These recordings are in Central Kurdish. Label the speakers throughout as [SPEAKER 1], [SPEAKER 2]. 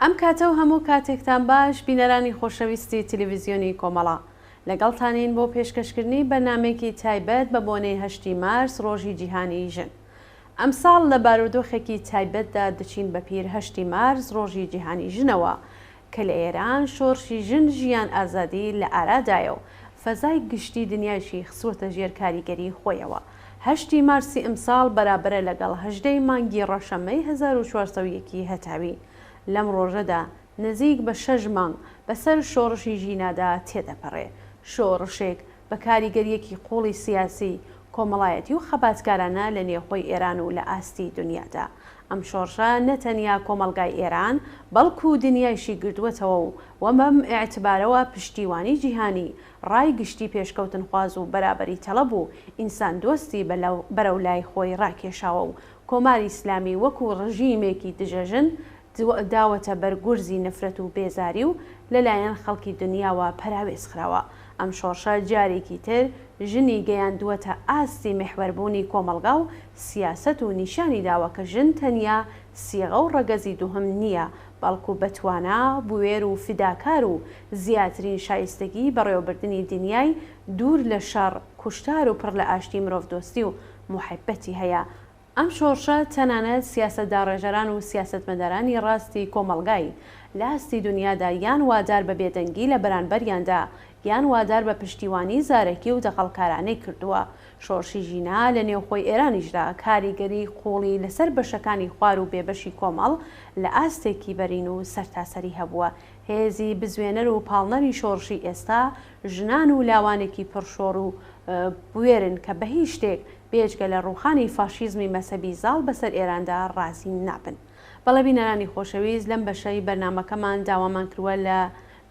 [SPEAKER 1] ئەم کاتە و هەموو کاتێکتان باش بینەرانی خۆشەویستی تەلەڤیزیۆنی کۆمەڵە لەگەڵتانین بۆ پێشکەشکردنی بەرنامەیەکی تایبەت بە بۆنەی 8 مارس ڕۆژی جیهانی ژن. ئەمساڵ لە بارودۆخێکی تایبەتدا دەچین بە پیر 8 مارس ڕۆژی جیهانی ژنەوە کە لە ئێران شۆڕشی ژن ژیان ئازادی لە ئارادایە و فەزای گشتی دنیاشی خسووەتە ژێر کاریگەری خۆیەوە. 8 مارسی ئەمساڵ بەرابەرە لەگەڵ 18 مانگی ڕەشەمەی 1401 هەتاوی. لەم ڕۆژەدا نزیک بە 6 مانگ بەسەر شۆڕشی ژینادا تێدەپەڕێ، شۆڕشێک بە کاریگەریەکی قوڵی سیاسی، کۆمەڵایەتی و خەباتکارانە لە نێوخۆی ئێران و لە ئاستی دنیادا. ئەم شۆڕشە نەتەنیا کۆمەلگای ئێران بەڵکو دنیایشی گردووەتەوە و وەمەم ئێعتبارەوە پشتیوانی جیهانی، ڕای گشتی پێشکەوتن خواز و بەرابەری تەڵەب و ئینسان دۆستی بەرەو لای خۆی ڕاکێشاوە و کۆماری ئیسلامی وەکو ڕژیمێکی دژەژن داوەتە بەرگورزی نفرەت و بێزاری و لەلایەن خەڵکی دنیاوە پەراوێزخراوە. ئەم شۆڕشە جارێکی تر ژنی گەیاندووەتە ئاستی محوەربوونی کۆمەلگا و سیاسەت و نیشانی داوە کە ژن تەنیا سیغە و ڕەگەزی دووهم نییە، بەڵکو بەتوانە، بوێر و فیداکار و زیاترین شایستگی بەڕێوەبردننی دنیای دوور لە شەڕ، کوشتار و پڕ لە ئاشتی مرۆڤدۆستی و موحەبەتی هەیە. ئەم شۆڕشە تەنانەت سیاسەتدا ڕێژەران و سیاسەتمەدارانی ڕاستی کۆمەلگای لە ئاستی دنیادا یان وادار بە بێدەنگی لە بەرانبەریاندا یان وادار بە پشتیوانی زارەکی و دەقەڵکارانەی کردووە. شۆڕشی ژینا لە نێوخۆی ئێرانیشدا کاریگەری قوڵی لەسەر بەشەکانی خوار و بێبەشی کۆمەڵ لە ئاستێکی بەرین و سەرتاسەری هەبووە. هێزی بزوێنەر و پاڵنەری شۆڕشی ئێستا ژنان و لاوانێکی پرشۆڕ و بوێرن کە بە هیچ شتێک بێجگە لە ڕووخانی فاشیزمی مەسەبی زاڵ بەسەر ئێراندا ڕازی نابن. بەڵێ بینەرانی خۆشەویست، لەم بەشەی بەرنامەکەمان داوامان کردووە لە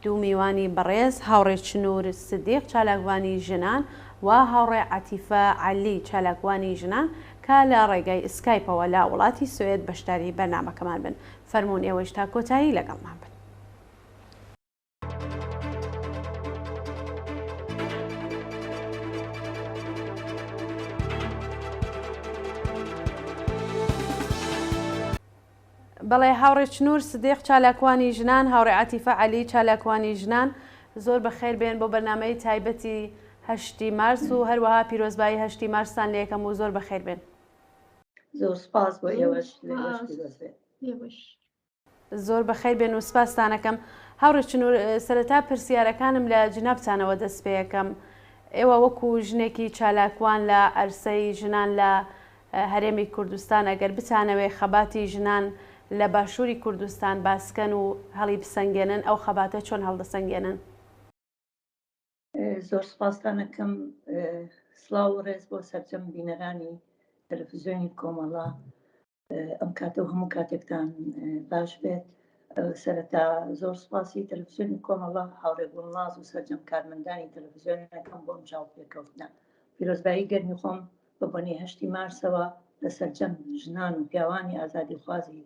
[SPEAKER 1] دوو میوانی بەڕێز، هاوڕێ چنوور سدیق چالاکوانی ژنان و هاوڕێ عەتیفە عەلی چالاکوانی ژنان کە لە ڕێگای ئسکایپەوە لە وڵاتی سوێد بەشداری بەرنامەکەمان بن. فەرموون ئێوەش تا کۆتایی لەگەڵمان بن. بەڵێ هاوڕێ چنوور سدیق چالاکوانی ژنان، هاوڕێ عەتیفە عەلی چالاکوانی ژنان، زۆر بەخێر بێن بۆ بەرنامەی تایبەتی 8 مارس و هەروەها پیرۆزبایی 8 مارسان لە یەکەم و زۆر بەخێر بێن.
[SPEAKER 2] زۆر سپاس بۆ ئێوەش.
[SPEAKER 1] زۆر بەخێر بێن و سپاستانەکەم. هاوڕێ چنوور، سەرەتا پرسیارەکانم لە جنابتانەوە دەست پێ یەکەم. ئێوە وەکو ژنێکی چالاکوان لە ئەرسەی ژنان لە هەرێمی کوردستان ئەگەر بتانەوێ خەباتی ژنان لە باشووری کوردستان باسکەن و هەڵی بسەنگێنن، ئەو خەباتە چۆن هەڵدەسەنگێنن؟
[SPEAKER 2] زۆر سپاستانەکەم. سڵاو و ڕێز بۆ سەرجەم بینەرانی تەلەڤیزیۆنی کۆمەڵە. ئەم کاتە و هەموو کاتێکتان باش بێت. سەرەتا زۆر سپاسی تەلەڤیزیۆنی کۆمەڵە، هاوڕێبوون ناز و سەرجەم کارمەندانی تەلەڤیزیۆنەکەم بۆم چاو پێکەوتنە. پیرۆزبایی گەرمی خۆم بە بۆنەی 8 مارسەوە لە سەرجەم ژنان و پیاوانی ئازادی خوازی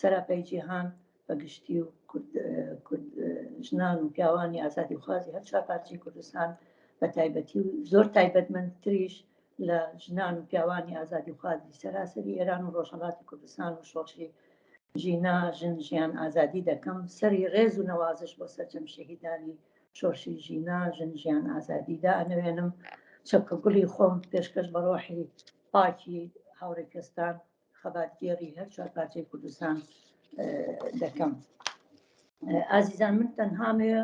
[SPEAKER 2] سەراپەی جیهان بەگشتی و ژنان و پیاوانی ئازادی خوازی هەر چوار پارچەی کوردستان بە تایبەتی و زۆر تایبەتمەندتریش لە ژنان و پیاوانی ئازادی خوازی سەراسەری ئێران و ڕۆژهەڵاتی کوردستان و شۆڕشی ژینا ژن ژیان ئازادی دەکەم. سەری ڕێز و نەوازش بۆ سەرجەم شەهیدانی شۆڕشی ژینا ژن ژیان ئازادیدا ئەنەوێنم. چەپکەگوڵی خۆم پێشکەش بە ڕۆحی پاکی هاوڕێکستان خەباتگێڕی هەر چوار پارچەی کوردستان دەکەم. ئازیزان، من تەنهامەیە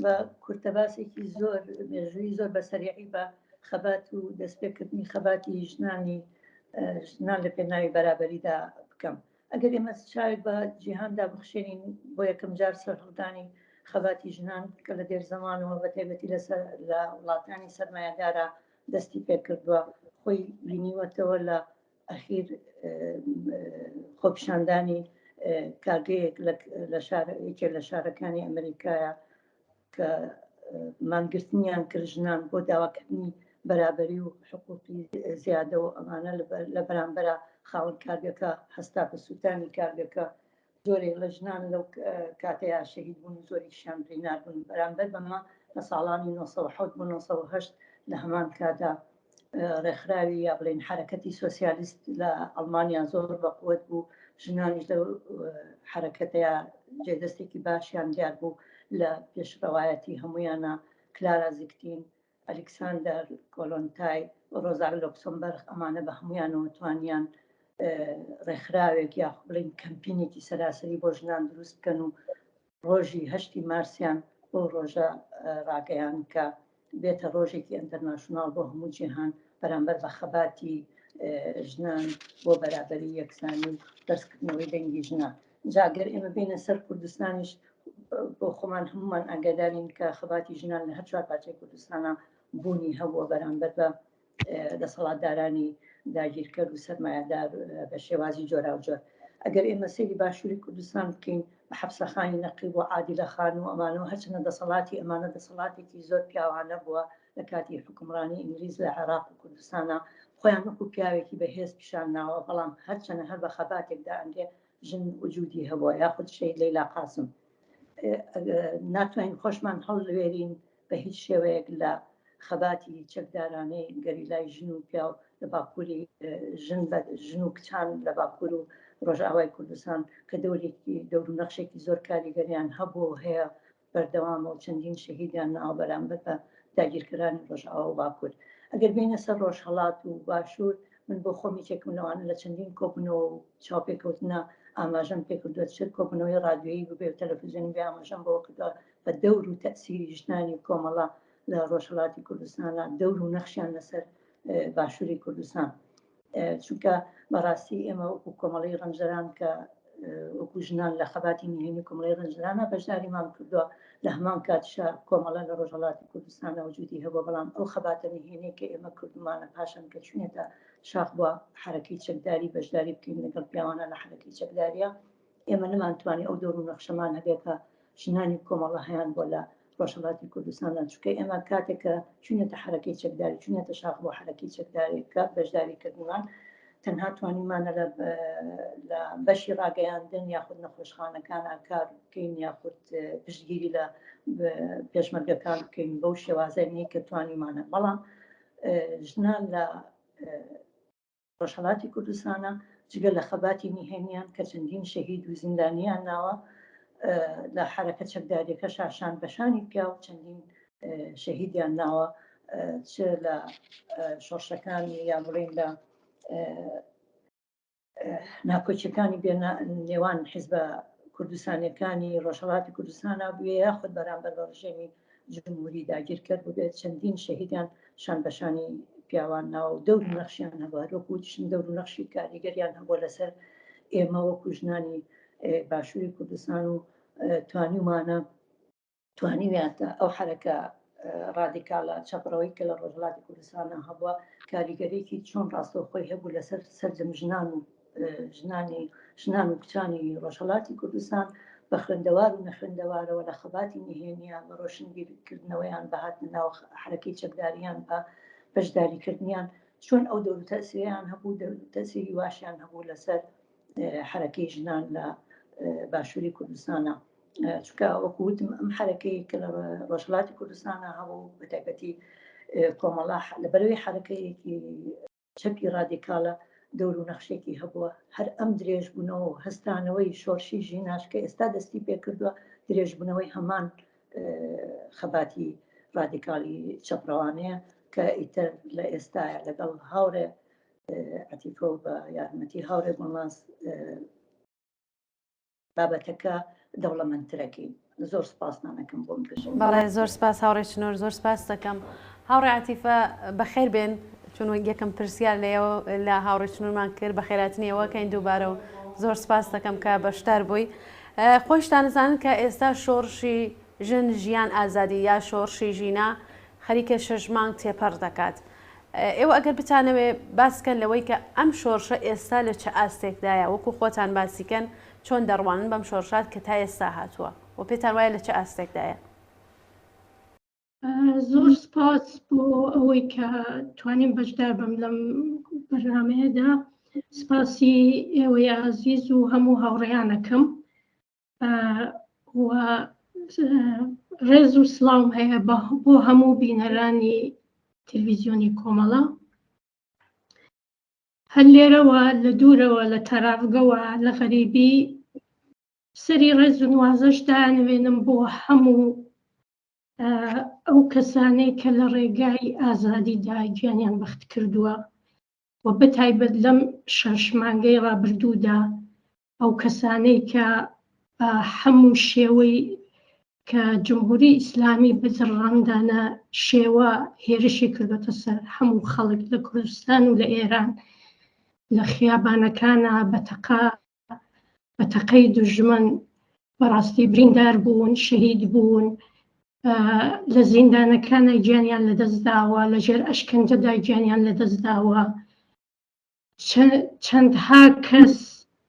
[SPEAKER 2] بە کورتەباسێکی زۆر مێژووی زۆر بەسەریعی بە خەبات و دەستپێکردنی خەباتی ژنان لە پێناوی بەرابەریدا بکەم. ئەگەر ئێمە چاوێک بە جیهاندا بخشێنین بۆ یەکەم جار سەرهەڵدانی خەباتی ژنان کە لە دێر زەمانەوە بە تایبەتی لە وڵاتانی سەرمایەدارە دەستی پێکردووە، خۆی بینیوەتەوە لە ئەخیر خۆپیشاندانی کارگەیەک یەکێک لە شارەکانی ئەمریکایە کە مانگرتنیان کرد ژنان بۆ داواکردنی بەرابەری و حقوقی زیادە و ئەمانە لە بەرامبەرە خاوەن کارگەکە هەستا بە سووتانی کارگەکە. زۆرێک لە ژنان لەو کاتەیە شەهید بوون، زۆریشیان بڕینار بوون. بەرامبەر بەمە لە ساڵانی 1970 بۆ 1970 لە هەمان کادا ڕێکخراوی یا بڵێن حرەکەتی سۆسیالیست لە ئەڵمانیا زۆر بەقووت بوو. ژنانیش لەو حرەکەتەیە جێدەستێکی باشیان دیار بوو لە پێشڕەوایەتی هەمویانە کلارا زیکتین، ئەلکساندەر کۆلۆنتای، ڕۆزار لۆکسۆمبەرغ، ئەمانە بە هەمویانەوە توانیان ڕێکخراوێک یا بڵین کەمپینێکی سەراسەری بۆ ژنان دروست بکەن و ڕۆژی 8 مارسیان بۆ ڕۆژە ڕاگەیان کە بێتە ڕۆژێکی ئەنتەرناشناڵ بۆ هەموو جیهان بەرامبەر بە خەباتی ژنان بۆ بەرابەری یەکسانی و دەستکردنەوەی دەنگی ژنان. جاگەر ئێمە بینە سەر کوردستانیش بۆ خۆمان هەمومان ئاگادارین کە خەباتی ژنان لە هەر چوار پارچەی کوردستانە بوونی هەبووە بەرامبەر بە دەسەڵاتدارانی داگیرکەر و سەرمایه‌دار بە شێوازی جۆرا و جۆر. ئەگەر ئێمە سەیری باشووری کوردستان بکەین بە حەفسەخانی نەقیب و عادیلە خان و ئەمانەوە هەرچەندە دەسەڵاتی ئەمانە دەسەڵاتێکی زۆر پیاوانە بووە لە کاتی حکومڕانی ئینگلیز لە عێراق و کوردستانە، خۆیان وەکو پیاوێکی بەهێز پیشانناوە، بەڵام هەرچەندە هەر بە خەباتێکدا ئەندێ ژن وجودی هەبووە، یاخود شەید لەیلا قاسم. ناتوانین خۆشمان هەڵوێرین بە هیچ شێوەیەک لە خەباتی چەکدارانەی گەریلای ژن و پیا لە باکووری ژن و کچان لە باکوور و ڕۆژئاوای کوردستان کە دەور و نەخشێکی زۆر کاریگەریان هەبوو هەیە بەردەوامە و چەندین شەهیدیان ناو بەرامبەر بە داگیرکەرانی ڕۆژئاوا و باکوور. ئەگەر بینە سەر ڕۆژهەڵات و باشوور، من بۆ خۆمی تێکمنەوەوانە لە چەندین کۆبنەوە و چاوپێکەوتنە ئاماژەم پێکردووە چێت کۆبنەوەی ڕادیۆیی ببێ و تەلەڤیزیۆنی بێ ئاماژەم بەوە کردووە بە دەور و تەئسیری ژنانی کۆمەڵە لە ڕۆژهەڵاتی کوردستانە، دەور و نەخشیان لەسەر باشووری کوردستان. چونکە بەڕاستی ئێمە وەکو کۆمەڵی ڕەنجەران کە وەکو ژنان لە خەباتی نهێنی کۆمەڵی ڕەنجەرانە بەشداریمان کردووە لە هەمان کاتیشە کۆمەڵە لە ڕۆژهەڵاتی کوردستانە وجودی هەبووە، بەڵام ئەو خەباتە نهێنی کە ئێمە کردمانە پاشان کە چونێتە شاخ بووە حرەکەی چەکداری بەشداری بکەین لەگەڵ پیاوانە لە حرەکەی چەکداریە، ئێمە نەمانتوانی ئەو دەور و نەخشەمان هەبێت کە ژنانی کۆمەڵە هەیان بۆ لە ڕۆژهەڵاتی کوردستانە، چونکە ئێمە کاتێکە چونێتە حرەکەی چەکداری، چونێتە شاخ بۆ حرەکەی چەکداری کە بەشداری کردمان تەنها توانیمانە لە بەشی ڕاگەیاندن یاخود نەخۆشخانەکان کار بکەین یاخود پشتگیری لە پێشمەرگەکان بکەین بەو شێوازەی کە توانیمانە. بەڵام ژنان لە ڕۆژهەڵاتی کوردستانە جگە لە خەباتی نهێنیان کە چەندین شەهید و زیندانیان ناوە لە حرەکە چەکداریەکە شاشان بەشانی پیا و چەندین شەهیدیان ناوە، چ لە شۆڕشەکانی یا بڵین لە ناکۆچیەکانی نێوان حیزبە کوردستانیەکانی ڕۆژهەڵاتی کوردستانە بووە یاخود بەرامبەر بە ڕژێمی جمهوری داگیرکرد بووبێت چەندین شەهیدیان شان بەشانی پیاوان ناوە و دەور و نەخشیان هەبووە، وەکوشن دەور و نەخشی کاریگەریان هەبووە لەسەر ئێمە وەکو ژنانی باشووری کوردستان و توانیویانە ئەو حرەکە ڕادیکالە چەپڕەوەی کە لە ڕۆژهەڵاتی کوردستانە هەبووە کاریگەرێکی چۆن ڕاستەوخۆی هەبوو لەسەر سەرجەم ژنان و کچانی ڕۆژهەڵاتی کوردستان بە خوێندەوار و نەخوێندەوارەوە لە خەباتی نهێنیان بە ڕۆشنبیرکردنەوەیان بەهات ناو حرەکەی چەکداریان بە بەشداریکردنیان چۆن ئەو دەور و تەئسیریان هەبوو، دەور و تەئسیری واشیان هەبوو لەسەر حرەکەی ژنان لە باشووری کوردستانە. چونکە وەکووتم ئەم حرەکەی کە لە ڕۆژهەڵاتی کوردستانە هەبوو بە تایبەتی کۆمەڵە لەبەرەوەی حرەکەیەکی چەپی ڕادیکالە دەور و نەخشێکی هەبووە، هەر ئەم درێژبوونەوە و هەستانەوەی شۆرشی ژیناش کە ئێستا دەستی پێکردووە درێژبوونەوەی هەمان خەباتی ڕادیکالی چەپڕەوانەیە کە ئیتر لە ئێستاە لەگەڵ هاوڕێ عەتیفە و بە یارمەتی هاوڕێ گوڵناز بابەتەکە دەوڵەمەندترەکەی. زۆر سپاسنامەکەم بۆم بژێ.
[SPEAKER 1] بەڵێ زۆر سپاس هاوڕێ چنۆر، زۆر سپاس دەکەم. هاوڕێ عەتیفە بەخێر بێن، چون یەکەم پرسیار لە هاوڕێ چنۆرمان کرد بە خێراتنیەوەکەین دووبارە و زۆر سپاس دەکەم کە بەشدار بووی. خۆشتان نزانن کە ئێستا شۆڕشی ژن ژیان ئازادی یا شۆڕشی ژینە خەریکە 6 مانگ تێپەڕ دەکات. ئێوە ئەگەر بتانەوێ باسکەن لەوەی کە ئەم شۆڕشە ئێستا لە چه ئاستێکدایە، وەکو خۆتان باسیکەن چۆن دەڕوانن بەم شۆڕشات کە تا ئێستا هاتووە و پێتان وایە لە چه ئاستێکدایە؟
[SPEAKER 3] زۆر سپاس بۆ ئەوەی کە توانیم بەشدار بم لەم بەرنامەیەدا. سپاسی ئێوەی عەزیز و هەموو هاوڕێیانەکەم و ڕێز و سڵاوم هەیە بۆ هەموو بینەرانی تەلەڤیزیۆنی کۆمەڵە هەر لێرەوە لە دوورەوە لە تەراوگەوە لە غەریبی سەری ڕێز و نوازەش دانوێنم بۆ هەموو ئەو کەسانەی کە لە ڕێگای ئازادیدا گیانیان بەخت کردووە و بەتایبەت لەم شەشمانگەی ڕابردوودا ئەو کەسانەی کە هەموو شێوەی کە جمهوری ئیسلامی بزڕاندانە شێوە هێرشی کردوتە سەر هەموو خەڵک لە کوردستان و لە ئێران لە خیابانەکانە بەتەقەی دوژمن بەڕاستی بریندار بوون، شەهید بوون، لە زیندانەکانە گیانیان لەدەستداوە، لەژێر ئەشکەنجەدا گیانیان لەدەستداوە، چەندها کەس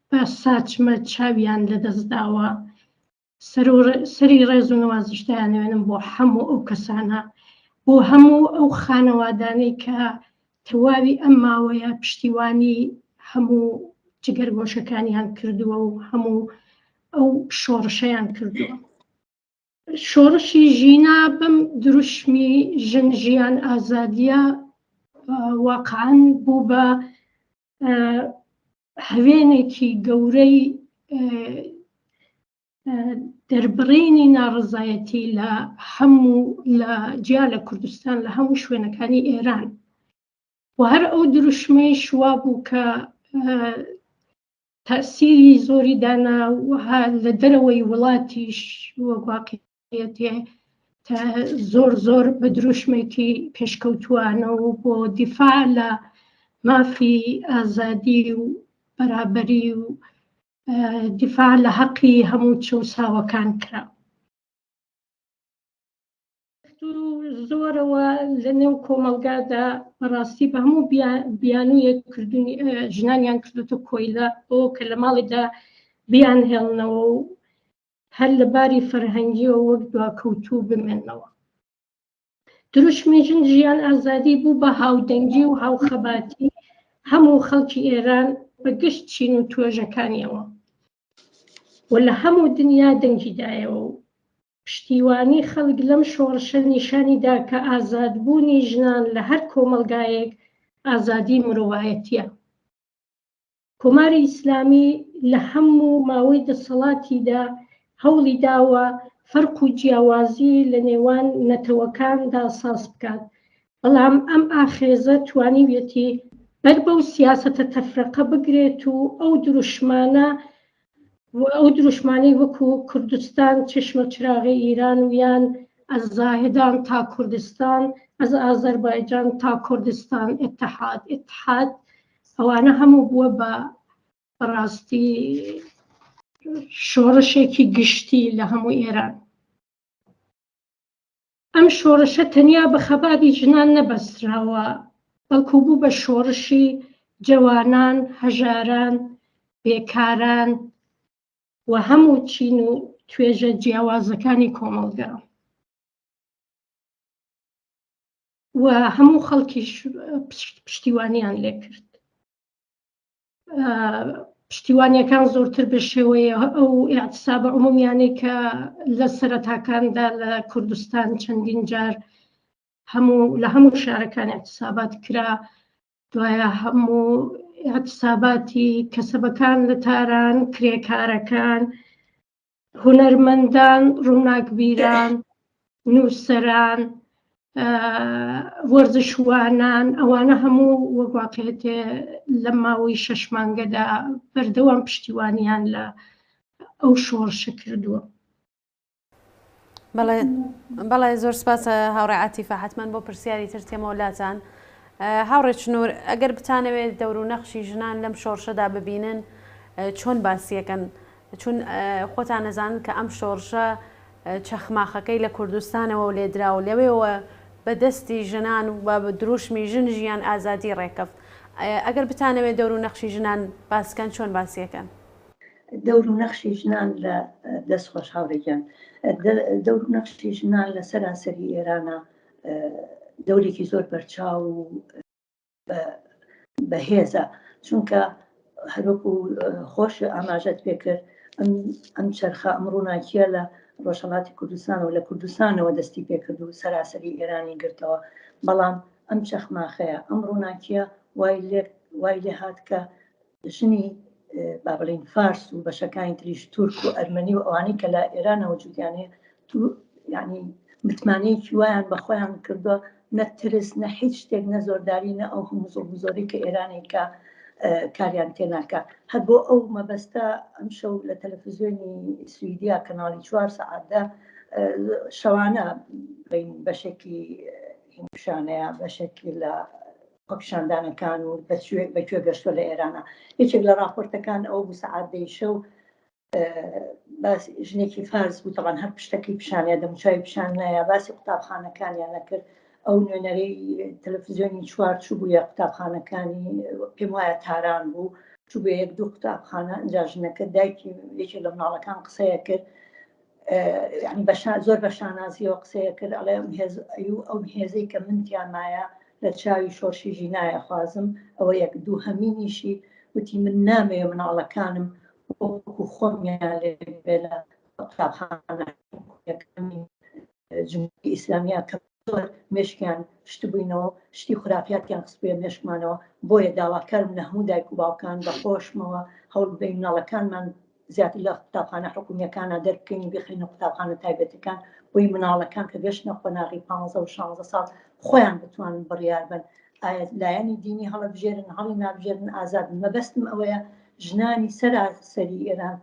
[SPEAKER 3] بە ساچمە چاویان لەدەستداوە. سەری ڕێز و نوازش دایانوێنم بۆ هەموو ئەو کەسانە، بۆ هەموو ئەو خانەوادانەی کە تەواوی ئەم ماوەیە پشتیوانی هەموو جگەرگۆشەکانیان کردووە و هەموو ئەو شۆڕشەیان کردووە. شۆڕشی ژینا بەم دروشمی ژن ژیان ئازادیە واقعاً بوو بە هەوێنێکی گەورەی دەربڕینی ناڕزایەتی لە هەموو لە جیا لە کوردستان لە هەموو شوێنەکانی ئێران و هەر ئەو دروشمەی شوا بوو کە تەسیری زۆری دانا وها لە دەرەوەی وڵاتیش وەگواقعەتێ زۆر بە دروشمێکی پێشکەوتووانە و بۆ دیفاع لە مافی ئازادی و بەرابەری و دیفاع لە حەقی هەموو چەساوەکان کرا. زۆرەوە لە نێو کۆمەلگادا بەڕاستی بە هەموو بیانوویەک ژنانیان کردوتە کۆیلە ئەو کە لە ماڵێدا بیان هێڵنەوە و هەر لە باری فەرهەنگیەوە وەک دواکەوتوو بمێنەوە. دروشمی ژن ژیان ئازادی بوو بە هاودەنگی و هاوخەباتی هەموو خەڵکی ئێران بە گشت چین و توێژەکانیەوە و لە هەموو دنیا دەنگیدایەوە و پشتیوانی خەڵک لەم شۆڕشە نیشانیدا کە ئازادبوونی ژنان لە هەر کۆمەلگایەک ئازادی مرۆڤایەتیە. کۆماری ئیسلامی لە هەموو ماوەی دەسەڵاتیدا هەوڵی داوە فەرق و جیاوازی لە نێوان نەتەوەکاندا ساز بکات، بەڵام ئەم ئاخێزە توانیوێتی بەر بەو سیاسەتە تەفرەقە بگرێت و ئەو دروشمانەی وەکو کوردستان چشمە چراغی ئیران و یان ئەز زاهدان تا کوردستان، ئەز ئازەربایجان تا کوردستان ئێتحاد ئەوانە هەموو بووە بە بەڕاستی شۆڕشێکی گشتی لە هەموو ئێران. ئەم شۆڕشە تەنیا بە خەباری ژنان نەبەستراوە، بەڵکو بوو بە شۆڕشی جوانان، هەژاران، بێکاران و هەموو چین و توێژە جیاوازەکانی کۆمەلگا و هەموو خەڵکی پشتیوانیان لێ کرد. پشتیوانیەکان زۆرتر بە شێوەیە ئەو ئاعتسابە عمومیانەی کە لە سەرەتاکاندا لە کوردستان چەندین جار لە هەموو شارەکان اعتسابات کرا، دوایە هەموو اعتساباتی کەسەبەکان لە تاران، کرێکارەکان، هونەرمەندان، ڕووناکبیران، نووسەران، وەرزشوانان، ئەوانە هەموو وەگواقعێتێ لە ماوەی 6 مانگەدا بەردەوام پشتیوانیان لە ئەو شۆڕشە کردووە.
[SPEAKER 1] بەڵێ زۆر سپاسە هاوڕێ عاتیفە، حتمەن بۆ پرسیاری تر تێمە وڵاتان. هاوڕێ چنوور، ئەگەر بتانەوێت دەور و نەخشی ژنان لەم شۆڕشەدا ببینن چۆن باسیەکەن، چون خۆتان نەزانن کە ئەم شۆڕشە چەخماخەکەی لە کوردستانەوە و لێدراوە لەوێەوە بەدەستی ژنان و بە دروشمی ژن ژیان ئازادی ڕێکەف. ئەگەر بتانەوێت دەور و نەخشی ژنان باسکەن چۆن باسیەکەن؟
[SPEAKER 2] دەور و نەخشی ژنان لە دەستخۆش هاوڕێگیان، دەور و نەخشی ژنان لە سەرانسەری ئێرانە دەورێکی زۆر بەرچاو و بەهێزە، چونکە هەروەکو خۆش ئاماژەت پێکرد ئەم چەرخە ئەم ڕووناکیە لە ڕۆژهەڵاتی کوردستان و لە کوردستانەوە دەستی پێکرد و سەراسەری ئێرانی گرتەوە، بەڵام ئەم چەخماخەیە ئەم ڕووناکیە وای لێ هات کە ژنی با بڵین فارس و بەشەکانی تریش تورک و ئەرمەنی و ئەوانەی کە لە ئێرانە وجودیانەیە یعنی متمانەیەکی وایان بە خۆیان کردووە، نە ترس نە هیچ شتێک، نە زۆرداری، نە ئەو هەموو زۆری کە ئێرانێکە کاریان تێناکە. هەر بۆ ئەو مەبەستە ئەم شەو لە تەلەڤیزیۆنی سویدیا کەناڵی 4 سەعاتدا شەوانە بەشێکی هینپشانەیە، بەشێکی لە خۆپیشاندانەکان و بەکوێ گەشتووە لە ئێرانە. یەکێک لە راپۆرتەکان ئەو بوو سەعات دەیشە و ژنێکی فارس بوو، تەڵان هەر پشتەکەی پیشانەیە دەموچاوی پیشانەیە، باسی قوتابخانەکانیان نەکرد. ئەو نوێنەرەی تەلەڤیزیۆنی 4 چوو بوویە قوتابخانەکانی، پێم وایە تاران بوو، چوو بوویە 1-2 قوتابخانە، ئەنجا ژنەکە دایکی یەکێک لە مناڵەکان قسەیە کرد، یعنی زۆر بە شانازیەوە قسەیە کرد، ئەڵێ ئەو هێزەی کە من تیامایە لە چاوی شۆرشی ژینایە خوازم، ئەوە 1-2 هەمینیشی وتی من نامەوێ مناڵەکانم وەکو خۆمیان لێ لە قوتابخانەکەمی جمهوری ئیسلامیە کە زۆر مێشکیان شت بووینەوە، شتی خراپیاتیان قسبوویە مێشکمانەوە، بۆیە داواکارم لە هەموو دایک و باوکان بەخۆشمەوە هەوڵ بدەین مناڵەکانمان زیاتر لە قوتابخانە حکوومیەکانە دەربکەین و بخەینە قوتابخانە تایبەتەکان، بۆی مناڵەکان کە گەشتنە قۆناغی 15 و 16 ساڵ خۆیان بتوانن بڕیار بن، ئایا لایەنی دینی هەڵەبژێرن هەڵی نابژێرن، ئازاد بن. مەبەستم ئەوەیە ژنانی سەراسەری ئێران،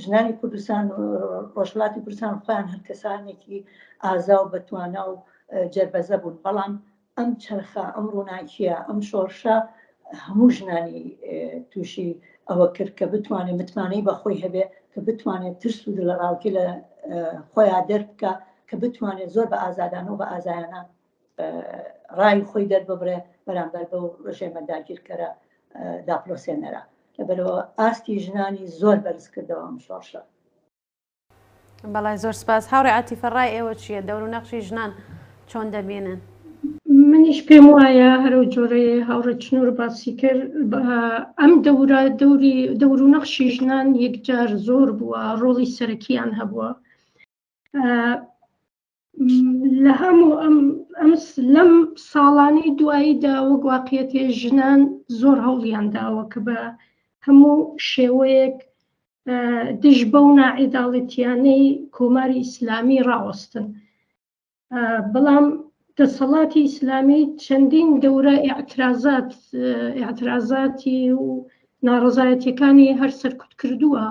[SPEAKER 2] ژنانی کوردستان و ڕۆژهەڵاتی کوردستان خۆیان هەر کەسانێکی ئازا و بەتوانە و جەربەزە بوون، بەڵام ئەم چرخە، ئەم ڕووناکیە، ئەم شۆڕشە هەموو ژنانی تووشی ئەوە کرد کە بتوانێت متمانەی بەخۆی هەبێ، کە بتوانێت ترس و دڵەڕاوکی لە خۆیان دەربکە، کە بتوانێت زۆر بە ئازادانە و بە ئازایانە ڕای خۆی دەرببڕێ بەرامبەر بەو ڕژێمە داگیرکەرە داپلۆسێنەرە. لەبەرەوە ئاستی ژنانی زۆر بەرز کردەوە ئەم شۆڕشە.
[SPEAKER 1] بەڵای زۆر سپاس. هاوڕێ عاتیفە ڕای ئێوە چییە؟ دەور و نەقشی ژنان چۆن دەبینن؟
[SPEAKER 3] منیش پێم وایە هەرو جۆرەیە هاوڕێ چنوور باسی کرد، ئەم دەور و نەقشی ژنان یەکجار زۆر بووە، ڕۆڵی سەرەکییان هەبووە لە هەموو لەم ساڵانەی دواییدا. وەک واقعەتێ ژنان زۆر هەوڵیان داوە کە بە هەموو شێوەیەک دژ بەو ناعیداڵەتیانەی کۆماری ئیسلامی ڕاوەستن، بەڵام دەسەڵاتی ئیسلامی چەندین دەورە ئاعترازاتی و ناڕەزایەتیەکانی هەر سەرکوت کردووە،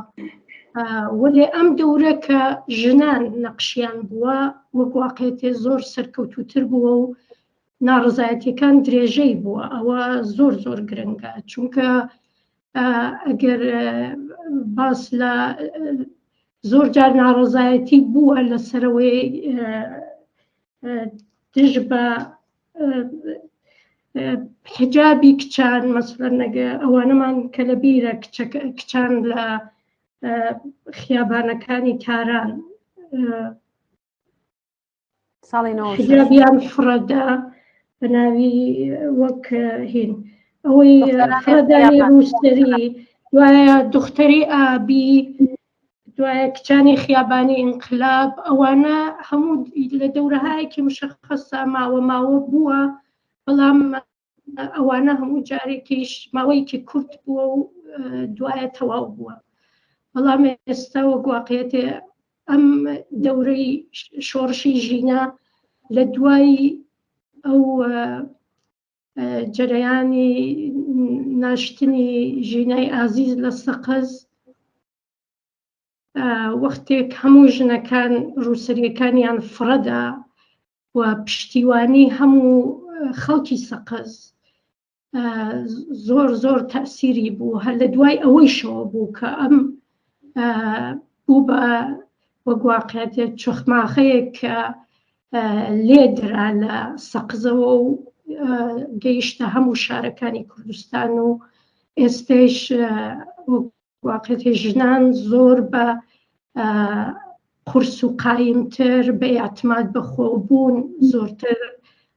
[SPEAKER 3] وەلێ ئەم دەورە کە ژنان نەقشیان بووە وەک واقعەتێ زۆر سەرکەوتوتر بووە و ناڕەزایەتیەکان درێژەی بووە. ئەوە زۆر زۆر گرنگە، چونکە ئەگەر باس لە زۆر جار ناڕەزایەتی بووە لەسەرەوەی دژ بە حجابی کچان، مەسەڵەن نەگە ئەوانەمان کە لە بیرە کچان لە خیابانەکانی تاران حجابیان فرەدا بە ناوی وەک هین ئەوەی فرەدانی ڕووسەری، دوایە دختەری ئابی، دوایە کچانی خیابانی ئینقلاب، ئەوانە هەموو لە دەورەهایەکی مشخصە ماوە بووە، بەڵام ئەوانە هەموو جارێکیش ماوەیەکی کورت بووە و دوایە تەواو بووە. بەڵام ئێستا وەک واقعەتێ ئەم دەورەی شۆڕشی ژینە لە دوای ئەو جەرەیانی ناشتنی ژینای ئازیز لە سەقز، وەختێک هەموو ژنەکان ڕووسەریەکانیان فرەدا و پشتیوانی هەموو خەڵکی سەقز زۆر زۆر تەسیری بوو. هەر لە دوای ئەوەی شەوە بوو کە ئەم بوو بە وەک واقعەتێ چۆخماخەیەک کە لێدرا لە سەقزەوە و گەیشتە هەموو شارەکانی کوردستان و ئێستش واقعەتێ ژنان زۆر بە قورس و قایمتر بە ئاعتماد بەخۆ بوون، زۆرتر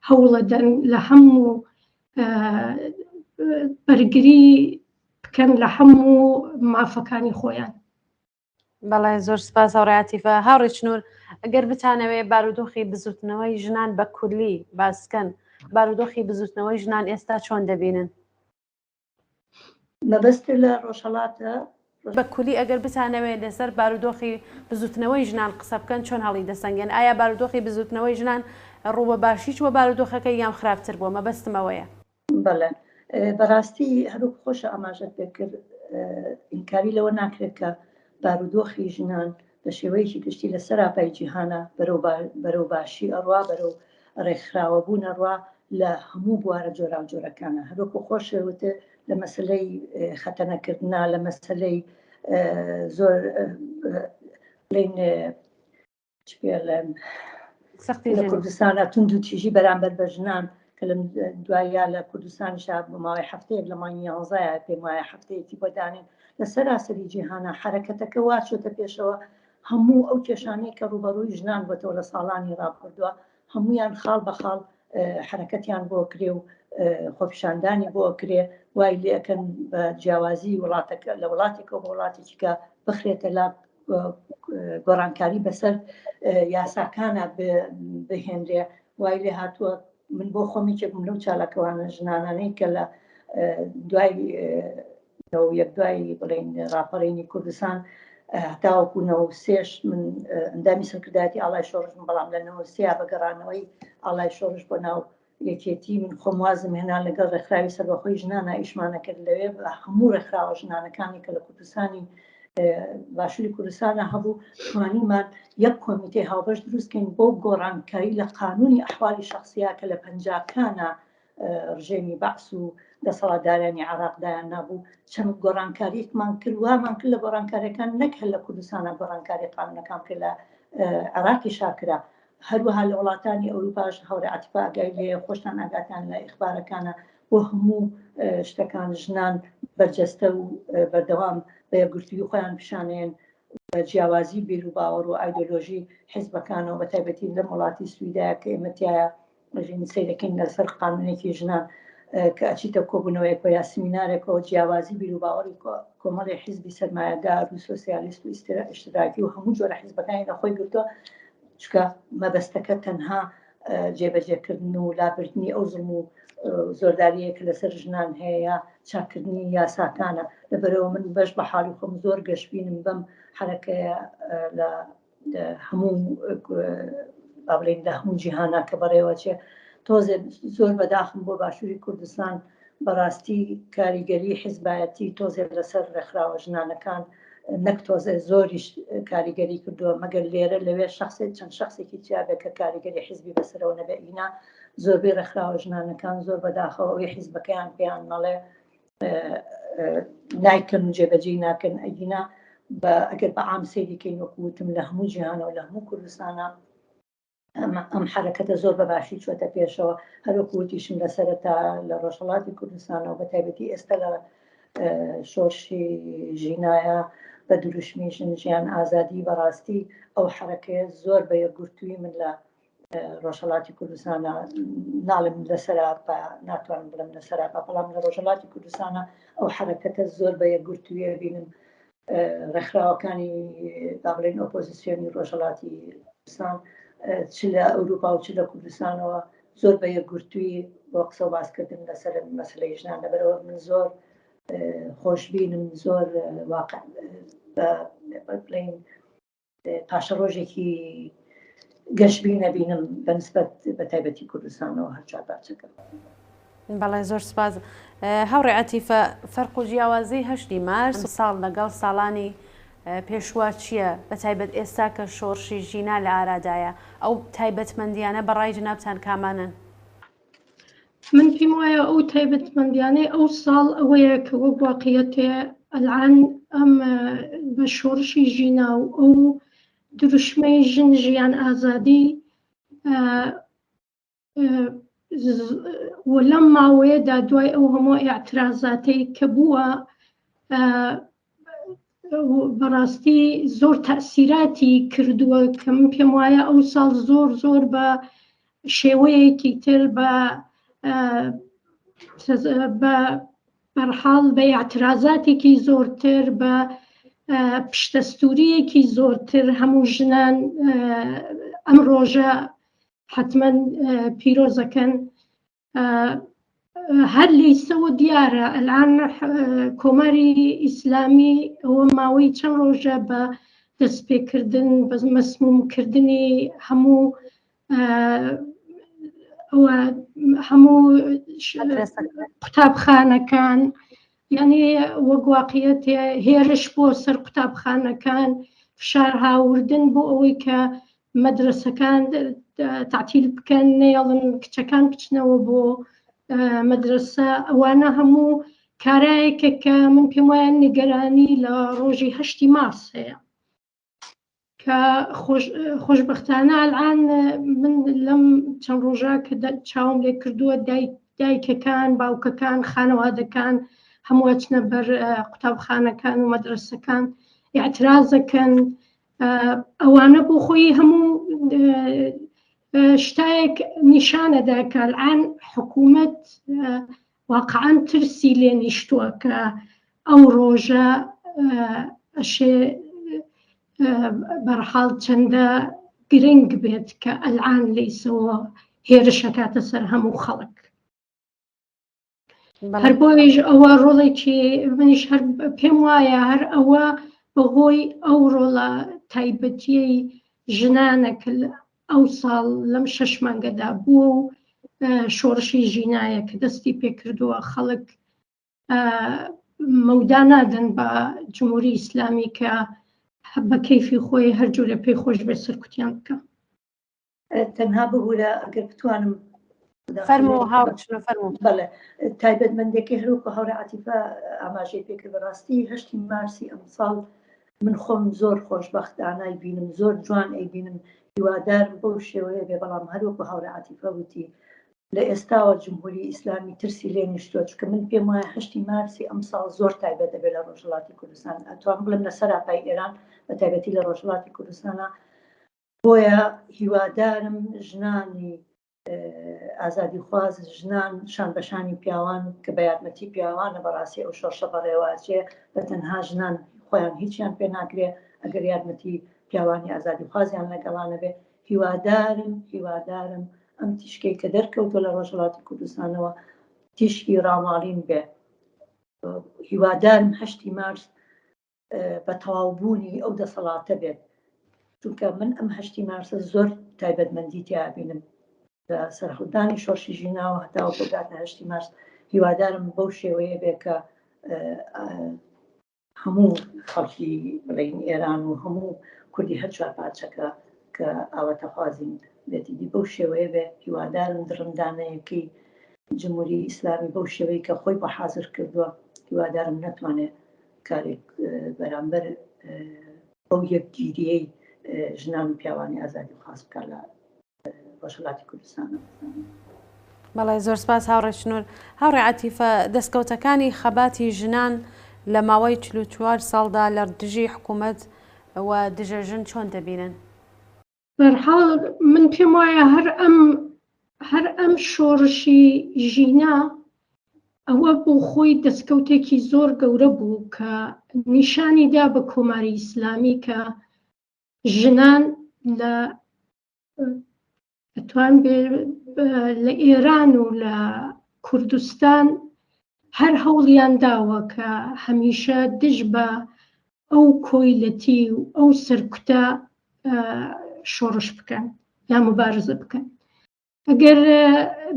[SPEAKER 3] هەوڵەدەن لە هەموو بەرگری بکەن لە هەموو مافەکانی خۆیان.
[SPEAKER 1] بەڵای زۆر سپاس هاوڕێ عاتیفە. هاوڕێ چنوور، ئەگەر بتانەوێ بارودۆخی بزوتنەوەی ژنان بە کولی باسکەن، بارودۆخی بزوتنەوەی ژنان ئێستا چۆن دەبینن؟
[SPEAKER 2] مەبەست لە ڕۆژهەڵاتە
[SPEAKER 1] بە کولی ئەگەر بتانەوێت لەسەر بارودۆخی بزوتنەوەی ژنان قسە بکەن چۆن هەڵی دەسەنگێن؟ ئایا بارودۆخی بزوتنەوەی ژنان ڕوو بە باشی چوە بارودۆخەکە یان خراپتر بووە؟ مەبەستمەوەیە.
[SPEAKER 2] بەڵێ بەڕاستی هەروک خۆشە ئاماژەت پێکرد ئینکاری لەوە ناکرێت کە بارودۆخی ژنان بە شێوەیەکی گشتی لە سەراپای جیهانە بەرەو باشی ئەڕوا بەرەو ڕێکخراوە بوون ئەڕوا لە هەموو بوارە جۆرا و جۆرەکانە. هەروکو خۆشەوتە لە مەسلەی خەتەنەکردنا لە مەسلەی زۆر بڵێن لە کوردستانە تونند و تیژی بەرامبەر بە ژنان کە لە دوایە لە کوردستانیشا بە ماوەی هەفتەیەک لە مانگی 11 پێم وایە هەفتەیەکی بۆدانین لە سەراسەری جیهانە حرەکەتەکە وا چۆتە پێشەوە. هەموو ئەو کێشانەی کە ڕوبەڕووی ژنان بۆتەوە لە ساڵانی ڕابردووە هەمویان خاڵ بە خاڵ حرەکەتیان بۆ کرێ و خۆپیشاندانی بۆ کرێ وای لێکەن بە جیاوازی وڵاتەکە لە وڵاتێکە بە وڵاتێکی کە بخرێتە لا گۆڕانکاری بەسەر یاساکانە بهێنرێ. وای لێ هاتووە من بۆ خۆمیێک من لەو چالاکەوانە ژنانانەی کە لە دوای بڵێن ڕاپەڕینی کوردستان هەتاوەکوونەوە سێش من ئەندامی سەرکردایەتی ئاڵای شۆڕش من بەڵام لەنەوە سیا بەگەڕانەوەی ئاڵای شۆڕش بۆ ناو یەکێتی من خۆم وازم هێنا لەگەڵ ڕێکخراوی سەربەخۆی ژنانە ئیشمانە کرد لەوێ بە هەموو ڕێکخراوە ژنانەکانی کە لە کوردستانی باشووری کوردستانە هەبوو توانیمان یەک کۆمیتێ هاوبەش دروستکەین بۆ گۆڕانکاری لە قانونی ئەحوالی شخصیە کە لە پەنجاکانە ڕژێمی بەعس و دەسەڵاتدارانی عێراقدایان نابوو. چەند گۆڕانکاریمان کرد وامان کرد لە گۆڕانکاریەکان نەک هەر لە کوردستانە گۆڕانکاری قانونەکان کرد لە عێراقی شاکرا هەروەها لە وڵاتانی ئەوروپاش هەورە عاتیفا ئاگای لێ خۆشتان ئاگاتان لە ئیخبارەکانە بۆ هەموو شتەکان ژنان بەرجەستە و بەردەوام بە یەکگرتووی خۆیان پیشانێن جیاوازی بیر و باوەڕ و ئایدۆلۆژی حیزبەکانەوە بەتایبەتی لەم وڵاتی سویدایە کە ئێمەتیایە ژین سیرەکەین لەسەر قانونێکی ژنان کە ئەچیتە کۆبوونەوەیەک یا سمینارێکەوە جیاوازی بیر و باوەڕی کۆمەڵی حیزبی سەرمایەدار و سۆسیالیست و ئیشتراکی و هەموو جۆرە حیزبەکانی لەخۆی گرتووە چکە مەبەستەکە تەنها جێبەجێکردن و لابردنی ئەو زڵم و زۆرداریەکە لەسەر ژنان هەیە یا چاکردنی یاساکانە. لەبەرەوە من بەش بە حاڵی خۆم زۆر گەشتبینم بەم حرەکەیە لە هەموو بڵێن لە هەموو جیهانە کە بەڕێوەچێ تۆزێ زۆر بەداخم بۆ باشووری کوردستان بەڕاستی کاریگەری حیزبایەتی تۆزێ لەسەر ڕێکخراوە ژنانەکان نەک تۆزێ زۆریش کاریگەری کردووە مەگەر لێرە لەوێ شخصێک چەند شخصێکی تیاابێت کە کاریگەری حیزبی بەسەرەوە نەبئینا زۆربەی ڕێکخراوە ژنانەکان زۆر بەداخەوە ئەوەی حیزبەکەیان پێیان مەڵێ نایکەن و جێبەجێ ناکەن ئەگینا ئەگەر بە عام سەیریکەین وەکوتم لە هەموو جیهانەوە لە هەموو کوردستانە ئەم حرەکەتە زۆر بەباشی چۆتە پێشەوە. هەروەکوتیشم لە سەرەتا لە ڕۆژهەڵاتی کوردستانەوە بە تایبەتی ئێستا لە شۆرشی ژینایە بە دروشمی ژن ژیان ئازادی بەڕاستی ئەو حرەکەیە زۆر بە یەکگرتووی من لە ڕۆژهەڵاتی کوردستانە ناڵم لەسەراپا ناتوانم بڵم لەسەراپا بەڵام لە ڕۆژهەڵاتی کوردستانە ئەو حرەکەتە زۆر بە یەکگرتوویە بینم ڕێکخراوەکانی بڵێن ئۆپۆزیسیۆنی ڕۆژهەڵاتی کوردستان چ لە ئەوروپا و چ لە کوردستانەوە زۆر بە یەکگرتووی بۆ قسە و باسکردن لەسەر مەسلەی ژنان. لەبەرەوە من زۆر خۆشببینم زۆر واقع بڵێن پاشە ڕۆژێکی گەشتبی نەبینم بەنسبەت بە تایبەتی کوردستانەوە هەرچا باچەکە.
[SPEAKER 1] بەڵێ زۆر سپاس. هەوڕێ عەتیفە فەرق و جیاوازی 8 مارس ساڵ لەگەڵ ساڵانی پێشوە چییە بە تایبەت ئێستا کە شۆڕشی ژینا لە ئارادایە ئەو تایبەتمەندیانە بەڕای جنابتان کامانن؟
[SPEAKER 3] من پێم وایە ئەو تایبەتمەندیانەی ئەو ساڵ ئەوەیە کە وەک واقعیەتێ ئەلعان ئەم بە شۆڕشی ژینا و ئەو دروشمەی ژن ژیان ئازادی و لەم ماوەیەدا دوای ئەو هەموو ئاعترازاتەی کە بووە بەڕاستی زۆر تەئسیراتی کردووە کە من پێم وایە ئەو ساڵ زۆر بە شێوەیەکی تر بەرحاڵ بە ئاعترازاتێکی زۆرتر بە پشتەستوریەکی زۆرتر هەموو ژنان ئەم ڕۆژە حتمما پیرۆزەکەن هەر لەیسەوە دیارە ئەلان کۆماری ئیسلامی ئەوە ماوەی چەند ڕۆژە بە دەستپێکردن بە مەسمومکردنی هەموو قوتابخانەکان، یعنی وەک واقعیەت هێرش بۆ سەر قوتابخانەکان، فشار هاوردن بۆ ئەوەی کە مەدرسەکان تعتیل بکەن، نێڵن کچەکان بچنەوە بۆ مەدرسە. ئەوانە هەموو کارایەکە کە من پێم وایە نیگەرانی لە ڕۆژی 8 مارس هەیە کە خۆشبەختانە ئەلان من لەم چەند ڕۆژە کە چاوم لێ کردووە دایکەکان، باوکەکان، خانەوادەکان هەموو ئەچنە بەر قوتابخانەکان و مەدرسەکان ئاعترازەکەن. ئەوانە بۆ خۆی هەموو شتایەک نیشانەدا کە ئەلان حکوومەت واقعاً ترسی لێ نیشتووە کە ئەو ڕۆژە ئەشێ بەرحاڵ چەندە گرنگ بێت کە ئەلان لەیسەوە هێرشەکاتە سەر هەموو خەڵک. هەر بۆیش ئەوە ڕۆڵێکی منیش هەر پێم وایە هەر ئەوە بەهۆی ئەو ڕۆڵە تایبەتیەی ژنانەکە ئەو ساڵ لەم 6 مانگەدا بووە و شۆڕشی ژینایە کە دەستی پێکردووە خەڵک مەودا نادەن بە جمهوری ئیسلامی کە بە کەیفی خۆی هەر جۆرە پێی خۆش بێت سەرکوتیان بکە.
[SPEAKER 2] تەنها ببوورە ئەگەر بتوانم
[SPEAKER 1] بەڵێ
[SPEAKER 2] تایبەتمەندێکی هەروکە هەورە عاتیفە ئاماژەی پێکرد بەڕاستی 8 مارسی ئەم ساڵ من خۆم زۆر خۆشبەختانای بینم، زۆر جوان ئەیبینم، هیوادارم بەو شێوەیە بێ. بەڵام هەروکە هەورە عاتیفە وتی لە ئێستاوە جمهوری ئیسلامی ترسی لێ نیشتووە، چکە من پێم وایە 8 مارسی ئەم ساڵ زۆر تایبەت دەبێت لە ڕۆژهەڵاتی کوردستان. ئەتوانم بڵێم لە سەراپای ئێران بە تایبەتی لە ڕۆژهەڵاتی کوردستانە. بۆیە هیوادارم ژنانی ئازادی خواز، ژنان شان بەشانی پیاوان کە بە یارمەتی پیاوانە بەڕاستی ئەو شۆڕشە بەڕێوازیە بە تەنها ژنان خۆیان هیچیان پێ ناکرێ ئەگەر یارمەتی پیاوانی ئازادی خوازیان لەگەڵانە بێ. هیوادارم ئەم تیشکەی کە دەرکەوتۆ لە ڕۆژهەڵاتی کوردستانەوە تیشکی ڕاماڵین بێ. هیوادارم 8 مارس بە تەواوبوونی ئەو دەسەڵاتە بێت، چونکە من ئەم 8 مارسە زۆر تایبەتمەندی تیابینم لە سەرحەڵدانی شۆڕشی ژیناوە هەتاوە بۆداتە 8 مارس. هیوادارم بەو شێوەیە بێ کە هەموو خەڵکی بڵین ئێران و هەموو کوردی هەر چوار پارچەکە کە ئاوەتەخوازین بێتیدی بەو شێوەیە بێ. هیوادارم درڕندانەیەکی جمهوری ئیسلامی بەو شێوەی کە خۆی بە حازر کردووە، هیوادارم نەتوانێت کارێک بەرامبەر ئەو یەکگیریەی ژنان و پیاوانی ئازادی خواز بکە لە ڕۆژهەڵاتی کوردستانە.
[SPEAKER 1] بەڵێ زۆر سپاس هاوڕێ شنوور. هاوڕێ عاتیفە، دەستکەوتەکانی خەباتی ژنان لە ماوەی 44 ساڵدا لە دژی حکوومەت ئەوە دژە ژن چۆن دەبینن؟
[SPEAKER 3] بەرحاڵ من پێم وایە هەر ئەم شۆڕشی ژینا ئەوە بۆ خۆی دەستکەوتێکی زۆر گەورە بوو کە نیشانی دا بە کۆماری ئیسلامی کە ژنان لە ئەتوان لە ئێران و لە کوردستان هەر هەوڵیان داوە کە هەمیشە دژ بە ئەو کۆیلەتی و ئەو سەرکوتە شۆڕش بکەن یا مبارزە بکەن. ئەگەر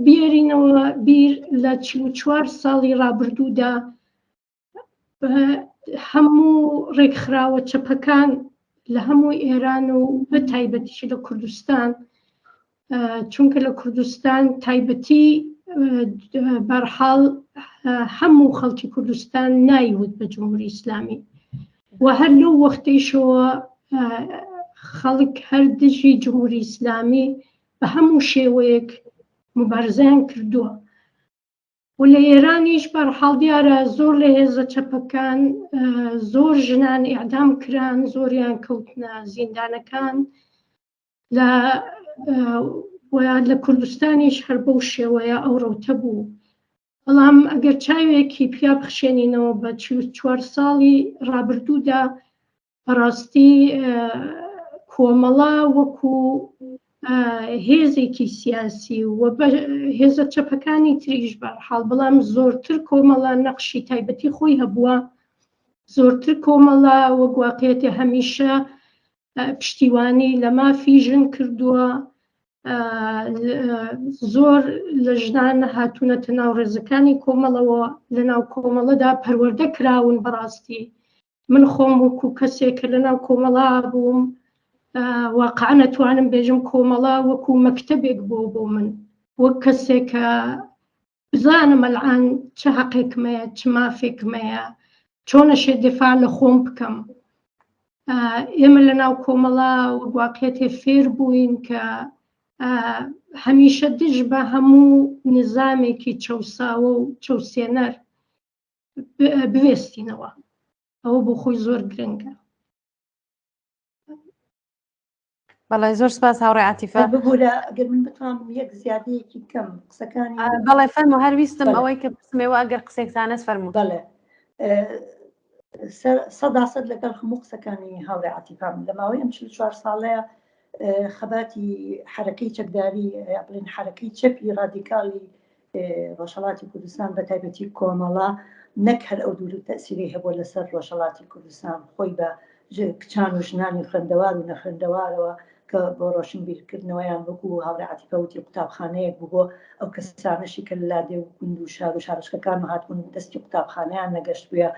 [SPEAKER 3] بێرینەوە بیر لە 44 ساڵی ڕابردوودا هەموو ڕێکخراوە چەپەکان لە هەموو ئێران و بە تایبەتیش لە کوردستان، چونکە لە کوردستان تایبەتی بەرحاڵ هەموو خەڵکی کوردستان نایوت بە جمهوری ئیسلامی و هەر لەو وەختەیشەوە خەڵک هەر دژی جمهوری ئیسلامی بە هەموو شێوەیەک مبارزەیان کردووە. و لە ئێرانیش بەرحاڵ دیارە زۆر لە هێزە چەپەکان زۆر ژنان ئیعدام کران، زۆریان کەوتنە زیندانەکان. لە کوردستانیش هەر بەو شێوەیە ئەو ڕەوتە بوو. بەڵام ئەگەر چاوێکی پیا بخشێنینەوە بە 44 ساڵی ڕابردوودا بەڕاستی کۆمەڵە وەکو هێزێکی سیاسی و هێزە چەپەکانی تریش بەرحاڵ بەڵام زۆرتر کۆمەڵە نەقشی تایبەتی خۆی هەبووە زۆرتر کۆمەڵە وەک واقعێتی هەمیشە پشتیوانی لە مافی ژن کردووە زۆر لە ژنان هاتوونەتە ناو ڕێزەکانی کۆمەڵەوە لە ناو کۆمەڵەدا پەروەردە کراون بەڕاستی من خۆم وەکو کەسێک کە لە ناو کۆمەڵا بووم واقعا نەتوانم بێژم کۆمەڵا وەکو مەکتەبێک بۆ من وەک کەسێک کە بزانم ئەلعان چه حەقێکمەیە چ مافێکمەیە چۆنەشێ دفاع لە خۆم بکەم ئێمە لە ناو کۆمەڵا وەک واقعێتێ فێر بووین کە هەمیشە دژ بە هەموو نظامێکی چەوساوە و چەوسێنەر بوێستینەوە ئەوە بۆ خۆی زۆر گرنگە.
[SPEAKER 1] بەڵێ زۆر سپاس هاوڕێ عاتیفە.
[SPEAKER 2] ببوورە ئەگەر من بتوانم یەک زیادەیەکی کەم قسەکانی
[SPEAKER 1] بەڵێ فەرموو هەر ویستم ئەوەی کە بسمەوە ئەگەر قسێکتانەس فەرموو.
[SPEAKER 2] بەڵێ 100% لەگەڵ هەموو قسەکانی هاوڕێ عاتیفام لە ماوەی ئەم 44 ساڵەیە خەباتی حرەکەی چەکداری بڵێن حرەکەی چەپی ڕادیکالی ڕۆژهەڵاتی کوردستان بە تایبەتی کۆمەڵا نەک هەر ئەو دوور تەسیری هەبووە لەسەر ڕۆژهەڵاتی کوردستان خۆی بە کچان و ژنانی خوێندەوار و نەخوێندەوارەوە کە بۆ ڕۆشنبیرکردنەوەیان وەکو هاوڕێ عاتیفە وتی قوتابخانەیەک بوو ئەو کەسانەشی کە لە لادێ و گوند و شار و شارشکەکان هاتبوون دەستی قوتابخانەیان نەگەشت بووە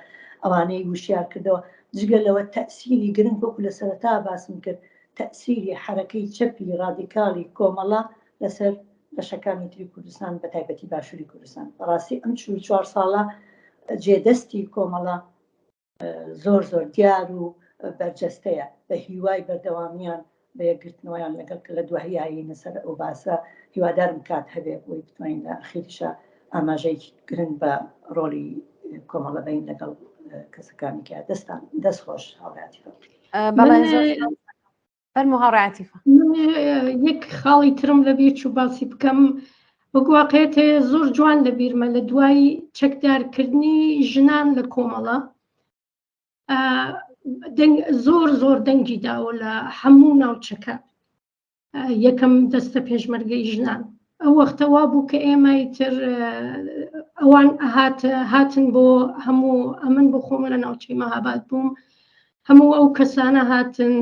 [SPEAKER 2] ئەوانەی وشیار کردەوە جگە لەوە تەسیری گرنگ وەکو لە سەرەتا باسم کرد تەسیری حرەکەی چەپی ڕادیکالی کۆمەڵا لەسەر لەشەکانی تری کوردستان بە تایبەتی باشووری کوردستان بەڕاستی ئەم 44 ساڵە جێدەستی کۆمەڵا زۆر زۆر دیار و بەرجەستەیە بە هیوای بەردەوامیان بە یەکگرتنەوەیان لەگەڵ کە لە دواییایی لەسەر ئەو باسە هیوادارم کات هەبێ بۆی بتوانین لە ئەخیرشە ئاماژەی گرنگ بە ڕۆڵی کۆمەڵە بین لەگەڵ کەسەکانی کە دەست خۆش هاوڕاتی
[SPEAKER 1] فەرموو هاوڕێ عاتیفە.
[SPEAKER 3] یەک خاڵی ترم لەبیر چوو باسی بکەم وەک واقعێتێ زۆر جوان لەبیرمە لە دوای چەکدارکردنی ژنان لە کۆمەڵە زۆر زۆر دەنگی داوە لە هەموو ناوچەکە یەکەم دەستە پێشمەرگەی ژنان ئەو وەختەوا بوو کە ئێمە تر ئەوان هاتن بۆ هەموو ئەمن بۆ خۆمە لە ناوچەی مەهاباد بووم هەموو ئەو کەسانە هاتن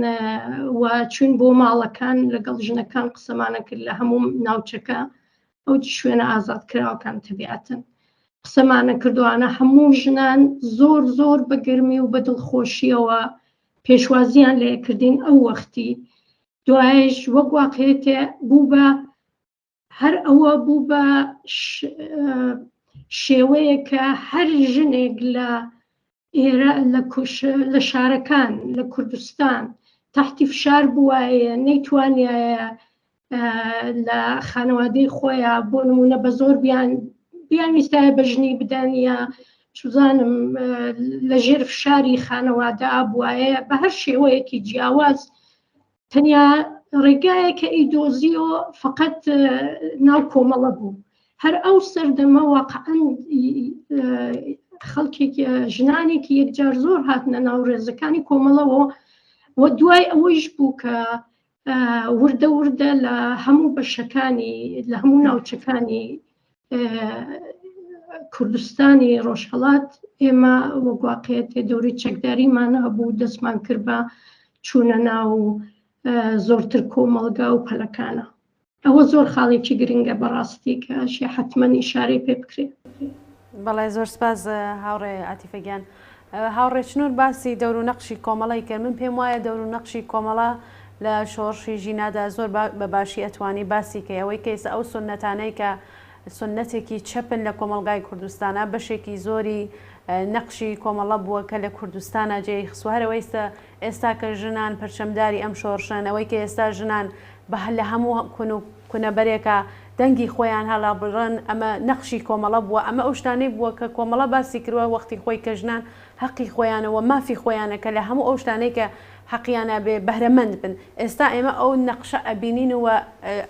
[SPEAKER 3] و چوون بۆ ماڵەکان لەگەڵ ژنەکان قسەمانە کرد لە هەموو ناوچەکە ئەو شوێنە ئازاد کراوەکان تەبیعەتن قسەمانە کردوانە هەموو ژنان زۆر زۆر بە گەرمی و بە دڵخۆشیەوە پێشوازیان لێکردین ئەو وەختی دوایش وەک واقعێتێ بوو بە هەر ئەوە بوو بە شێوەیەکە هەر ژنێک لە ئێرە لە شارەکان لە کوردستان تحتی فشار بووایە نەیتوانایە لە خانەوادەی خۆیان بۆ نمونە بە زۆر بیان ویستایە بە ژنی بدانە چوزانم لە ژێر فشاری خانەوادە بووایە بە هەر شێوەیەکی جیاواز تەنیا ڕێگایەکە ئیدۆزیۆ فقط ناو کۆمەڵە بوو هەر ئەو سەردەمە واقعاً خەڵکێکی ژنانێکی یەکجار زۆر هاتنە ناو ڕێزەکانی کۆمەڵەوە و دوای ئەوەیش بوو کە وردە وردە لە هەموو بەشەکانی لە هەموو ناوچەکانی کوردستانی ڕۆژهەڵات ئێمە وەگواقعێتێ دەوری چەکداریمانە هەبوو دەستمان کرد بە چوونە ناو زۆرتر کۆمەڵگا و پەلەکانە ئەوە زۆر خاڵێکی گرنگە بەڕاستی کە شێ حتمەن ئیشارەی پێ بکرێت.
[SPEAKER 1] بەڵێ زۆر سپاس هاوڕێ عاتیفەگیان. هاوڕێ چنوور باسی دەور و نەقشی کۆمەڵی کرد من پێم وایە دەور و نەقشی کۆمەڵە لە شۆڕشی ژینادا زۆر بە باشی ئەتوانی باسی کە ئەوەی کەیسە ئەو سنەتانەی کە سنەتێکی چەپن لە کۆمەلگای کوردستانە بەشێکی زۆری نەقشی کۆمەڵە بووە کە لە کوردستانە جێی خسووارەوەیستە ئێستا کە ژنان پەرچەمداری ئەم شۆڕشن ئەوەی کە ئێستا ژنان بە لە هەموو کونەبەرێکە دەنگی خۆیان هەڵا بڕن ئەمە نەقشی کۆمەڵە بووە ئەمە ئەو شتانەی بووە کە کۆمەڵە باسی کردووە وەختی خۆی کە ژنان حەقی خۆیانەوە مافی خۆیانە کە لە هەموو ئەو شتانەی کە حەقیانە بێ بەهرەمەند بن ئێستا ئێمە ئەو نەقشە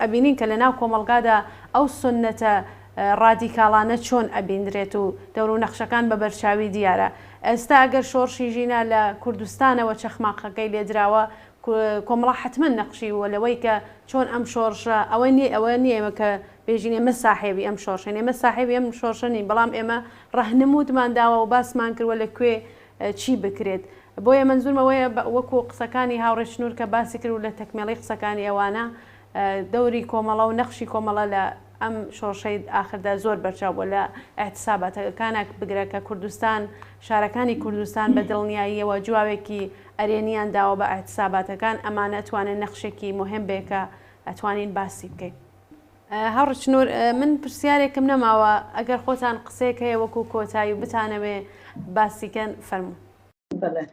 [SPEAKER 1] ئەبینین کە لە ناو کۆمەلگادا ئەو سنەتە ڕادیکاڵانە چۆن ئەبیندرێت و دەور و نەخشەکان بە بەرچاوی دیارە ئێستا ئەگەر شۆڕشی ژینە لە کوردستانەوە چەخماقەکەی لێدراوە کۆمەڵە حتمما نەقشی وە لەوەی کە چۆن ئەم شۆڕشە ئەوە نیە ئێمە کە بێژین ئێمە ساحێبی ئەم شۆڕشین ئێمە ساحێبی ئەم شۆڕشەنی بەڵام ئێمە ڕەهنمودمان داوە و باسمان کردوە لەکوێ چی بکرێت بۆیە منزورمەوەیە وەکو قسەکانی هاوڕێشنور کە باسی کرد و لە تەکمێڵی قسەکانی ئەوانە دەوری کۆمەڵە و نەخشی کۆمەڵە لە ئەم شۆڕشەی ئاخردا زۆر بەرچاو بووە لە ئاحتساباتەکانە بگرە کە کوردستان شارەکانی کوردستان بە دڵنیاییەوە جواوێکی ئەرێنیان داوە بە ئاحتساباتەکان ئەمانە ئەتوانێت نەخشێکی مهم بێ کە ئەتوانین باسی بکەین. هاوڕێچنور من پرسیارێکم نەماوە ئەگەر خۆتان قسەیەک هەیە وەکو کۆتایی و بتانەوێ باسیکەن فەرموو.
[SPEAKER 2] بەڵێ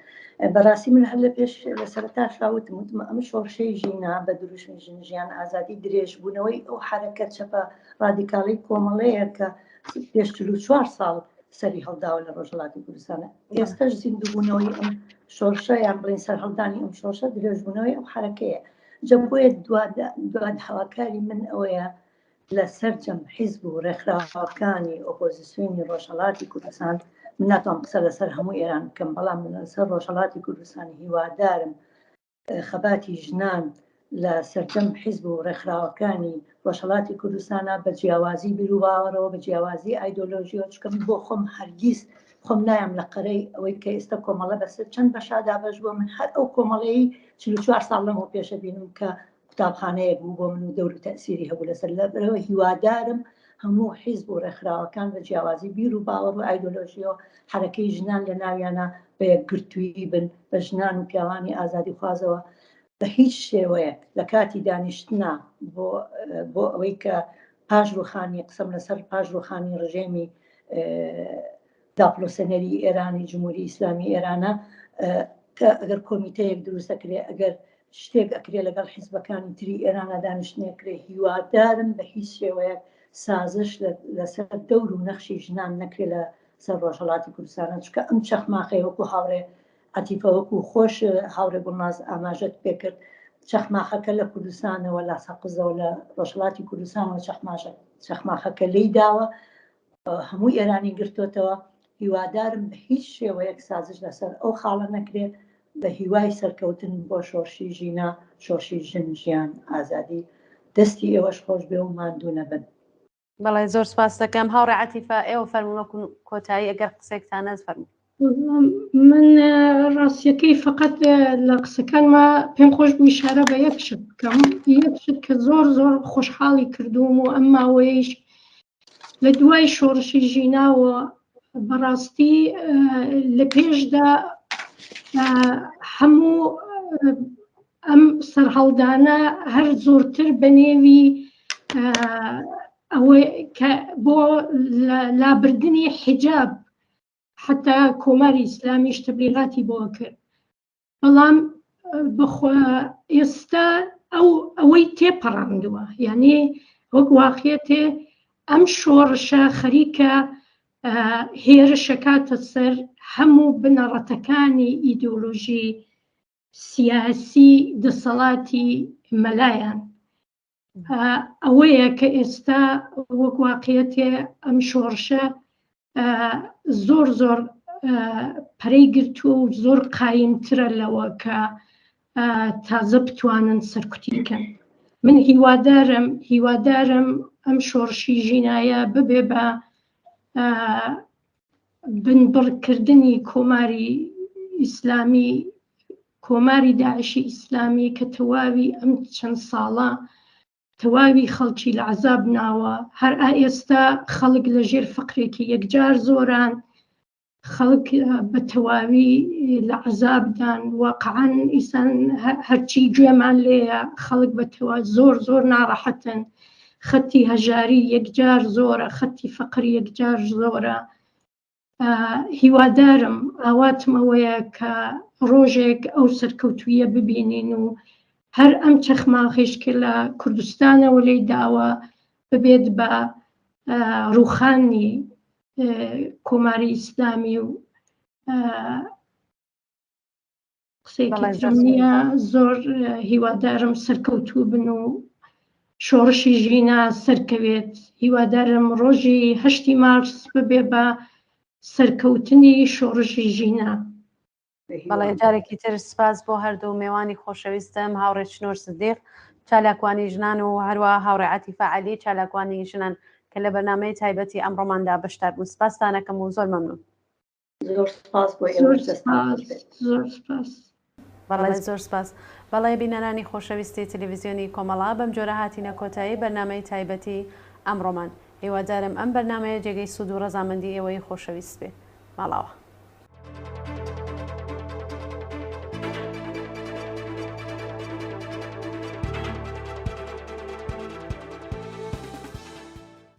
[SPEAKER 2] بەڕاستی من هەر لە پێش لە سەرەتا شاوتم وتم ئەم شۆڕشەی ژینا بە دروشمی ژیان ئازادی درێژ بوونەوەی ئەو حرەکەت چەپە ڕادیکاڵی کۆمەڵەیە کە پێش 44 ساڵ سەری هەڵداوە لە ڕۆژهەڵاتی کوردستانە ئێستاش زیندووبوونەوەی ئەم شۆڕشە یان بڵێن سەرهەڵدانی ئەم شۆڕشە درێژبوونەوەی ئەو حرەکەیە جە بۆیە دواد هەواکاری من ئەوەیە لە سەرجەم حیزب و ڕێکخراوەکانی ئۆپۆزیسیۆنی ڕۆژهەڵاتی کوردستان من ناتوانم قسە لەسەر هەموو ئێران بکەم بەڵام من لەسەر ڕۆژهەڵاتی کوردستانی هیوادارم خەباتی ژنان لە سەرجەم حیزب و ڕێکخراوەکانی ڕۆژهەڵاتی کوردستانە بە جیاوازی بیر و باوەڕەوە بە جیاوازی ئایدۆلۆژیۆ چکەم بۆ خۆم هەرگیز خۆم نایم لە قەرەی ئەوەی کە ئێستا کۆمەڵە بەسەر چەند بەشادا بەش بۆ من هەر ئەو کۆمەڵەیی 44 ساڵ لەمەوە پێشە بینم کە قوتابخانەیەک بوو بۆ من و دەور و تەسیری هەبوو لەسەر لەبەرەوە هیوادارم هەموو حیزب و ڕێکخراوەکان بە جیاوازی بیر و باوەڕ و ئایدۆلۆژیۆ حرەکەی ژنان لە ناویانە بە یەکگرتووی بن بە ژنان و پیاوانی ئازادی خوازەوە بە هیچ شێوەیەک لە کاتی دانیشتنا بۆ ئەوەی کە پاش ڕوخانی قسەم لەسەر پاش ڕوخانی ڕژێمی داپلۆسەنەری ئێرانی جمهوری ئیسلامی ئێرانە کە ئەگەر کۆمیتەیەک دروست ئەکرێ ئەگەر شتێک ئەکرێ لەگەڵ حیزبەکانی تری ئێرانە دانیشتنێکرێ هیوادارم بە هیچ شێوەیەک سازش لەسەر دەور و نەخشی ژنان نەکرێ لە سەر ڕۆژهەڵاتی کوردستانە چکە ئەم چەخماخەی وەکو هاوڕێ عەتیفە وەکو خۆش هاوڕێ گوڵناز ئاماژەت پێکرد چەخماخەکە لە کوردستانەوە لە سەقزەوە لە ڕۆژهەڵاتی کوردستانەوە چەخماخەکە لی داوە هەمووی ئێرانی گرتوتەوە هیوادارم بە هیچ شێوەیەک سازش لەسەر ئەو خاڵە نەکرێت بە هیوای سەرکەوتن بۆ شۆڕشی ژینا شۆڕشی ژن ژیان ئازادی دەستی ئێوەش خۆش بێ و ماندوو نەبن.
[SPEAKER 1] بەڵێ زۆر سپاس دەکەم هاوڕێ عەتیفە ئێوە فەرموو وەکو کۆتایی ئەگەر قسێکتان هەست فەرموو.
[SPEAKER 3] من ڕاستیەکەی فقط لە قسەکانمە پێم خۆش بوو ئیشارە بە یەک شت بکەم یەک شت کە زۆر خۆشحاڵی کردوم و ئەم ماوەیەش لە دوای شۆڕشی ژیناوە بەڕاستی لە پێشدا هەموو ئەم سەرهەڵدانە هەر زۆرتر بە نێوی ئەوەی کە بۆ لابردنی حیجاب حتا کۆماری ئیسلامیش تەبلیغاتی بۆ کرد بەڵام بخوا ئێستا ئەوەی تێپەڕاندووە یعنی وەک واقعیەتێ ئەم شۆڕشە خەریکە هێرشەکاتە سەر هەموو بنەڕەتەکانی ئیدۆلۆژی سیاسی دەسەڵاتی مەلایەن ئەوەیە کە ئێستا وەک واقعیەتێ ئەم شۆڕشە زۆر پەرەی گرتووە و زۆر قایمترە لەوە کە تازە بتوانن سەرکوتی بکەن. من هیوادارم ئەم شۆڕشی ژینایە ببێ بە بنبڕکردنی کۆماری ئیسلامی کۆماری داعشی ئیسلامی کە تەواوی ئەم چەند ساڵە تەواوی خەڵکی لە عەزاب ناوە هەر ئێستا خەڵک لە ژێر فەقرێکی یەکجار زۆران خەڵک بە تەواوی لە عەزابدان واقعاً ئیسان هەرچی گوێمان لێیە خەڵک بە تەواوی زۆر ناڕەحەتن خەتی هەژاری یەکجار زۆرە خەتی فەقر یەکجار زۆرە هیوادارم ئاواتم ئەوەیە کە ڕۆژێک ئەو سەرکەوتوویە ببینین و هەر ئەم چەخماخیش کە لە کوردستانەوە لێی داوە ببێت بە ڕووخانی کۆماری ئیسلامی و قسەیەکی ترم نییە زۆر هیوادارم سەرکەوتوو بن و شۆڕشی ژینا سەرکەوێت هیوادارم ڕۆژی 8 مارس ببێ بە سەرکەوتنی شۆڕشی ژینا
[SPEAKER 1] بەڵێ جارێکی تر سپاس بۆ هەردوو میێوانی خۆشەویستم هاوڕێ چنۆر سدیق چالاکوانی ژنان و هەروە هاوڕێ عەتیفە عەلی چالاکوانی ژنان کە لە بەرنامەی تایبەتی ئەمڕۆماندا بەشدار بوون سپاستانەکەم و زۆر مەمنون.
[SPEAKER 2] زۆر سپاس بۆ
[SPEAKER 3] زۆر سپاس.
[SPEAKER 1] بەڵێ زۆر سپاس. بەڵێ بینەرانی خۆشەویستی تەلەڤیزیۆنی کۆمەڵا بەم جۆرە هاتینە کۆتایی بەرنامەی تایبەتی ئەمڕۆمان. هیوادارم ئەم بەرنامەیە جێگەی سوود و ڕەزامەندی ئێوەی خۆشەویست بێ. ماڵاوە.